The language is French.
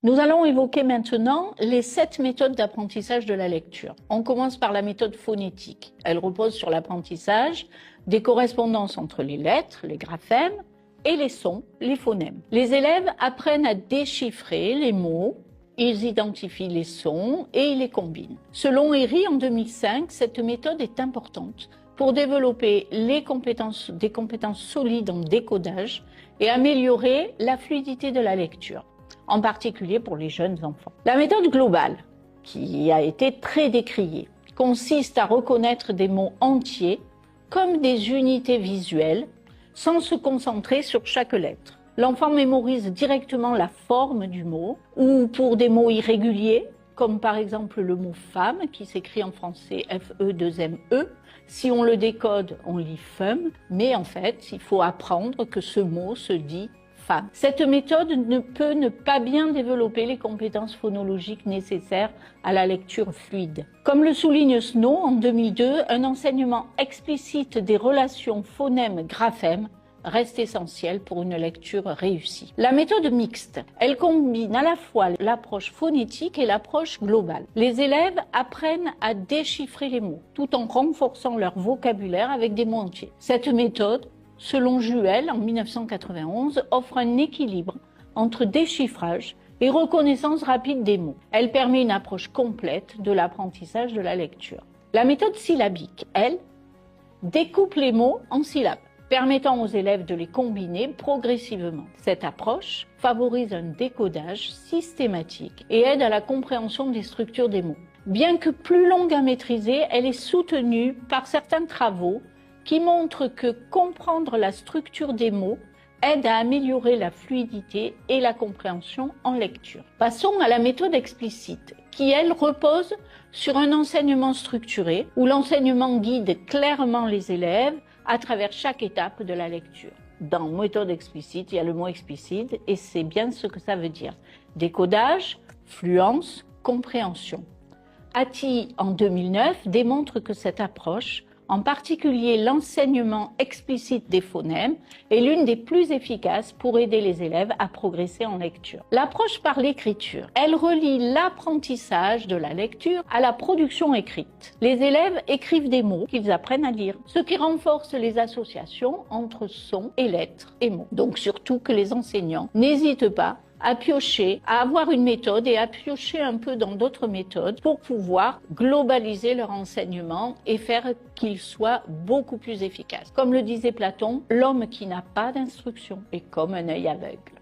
Nous allons évoquer maintenant les 7 méthodes d'apprentissage de la lecture. On commence par la méthode phonétique. Elle repose sur l'apprentissage des correspondances entre les lettres, les graphèmes, et les sons, les phonèmes. Les élèves apprennent à déchiffrer les mots, ils identifient les sons et ils les combinent. Selon Héry en 2005, cette méthode est importante pour développer des compétences solides en décodage et améliorer la fluidité de la lecture, en particulier pour les jeunes enfants. La méthode globale, qui a été très décriée, consiste à reconnaître des mots entiers comme des unités visuelles sans se concentrer sur chaque lettre. L'enfant mémorise directement la forme du mot ou pour des mots irréguliers, comme par exemple le mot femme qui s'écrit en français F-E-2-M-E. Si on le décode, on lit femme, mais en fait, il faut apprendre que ce mot se dit femme. Cette méthode ne peut ne pas bien développer les compétences phonologiques nécessaires à la lecture fluide. Comme le souligne Snow en 2002, un enseignement explicite des relations phonème-graphème reste essentiel pour une lecture réussie. La méthode mixte, elle combine à la fois l'approche phonétique et l'approche globale. Les élèves apprennent à déchiffrer les mots, tout en renforçant leur vocabulaire avec des mots entiers. Cette méthode, selon Juel en 1991, offre un équilibre entre déchiffrage et reconnaissance rapide des mots. Elle permet une approche complète de l'apprentissage de la lecture. La méthode syllabique, elle, découpe les mots en syllabes, permettant aux élèves de les combiner progressivement. Cette approche favorise un décodage systématique et aide à la compréhension des structures des mots. Bien que plus longue à maîtriser, elle est soutenue par certains travaux qui montrent que comprendre la structure des mots aide à améliorer la fluidité et la compréhension en lecture. Passons à la méthode explicite, qui elle repose sur un enseignement structuré où l'enseignement guide clairement les élèves à travers chaque étape de la lecture. Dans méthode explicite, il y a le mot explicite et c'est bien ce que ça veut dire. Décodage, fluence, compréhension. Atty en 2009 démontre que cette approche, en particulier l'enseignement explicite des phonèmes, est l'une des plus efficaces pour aider les élèves à progresser en lecture. L'approche par l'écriture, elle relie l'apprentissage de la lecture à la production écrite. Les élèves écrivent des mots qu'ils apprennent à lire, ce qui renforce les associations entre sons et lettres et mots. Donc surtout que les enseignants n'hésitent pas à piocher, à avoir une méthode et à piocher un peu dans d'autres méthodes pour pouvoir globaliser leur enseignement et faire qu'il soit beaucoup plus efficace. Comme le disait Platon, l'homme qui n'a pas d'instruction est comme un œil aveugle.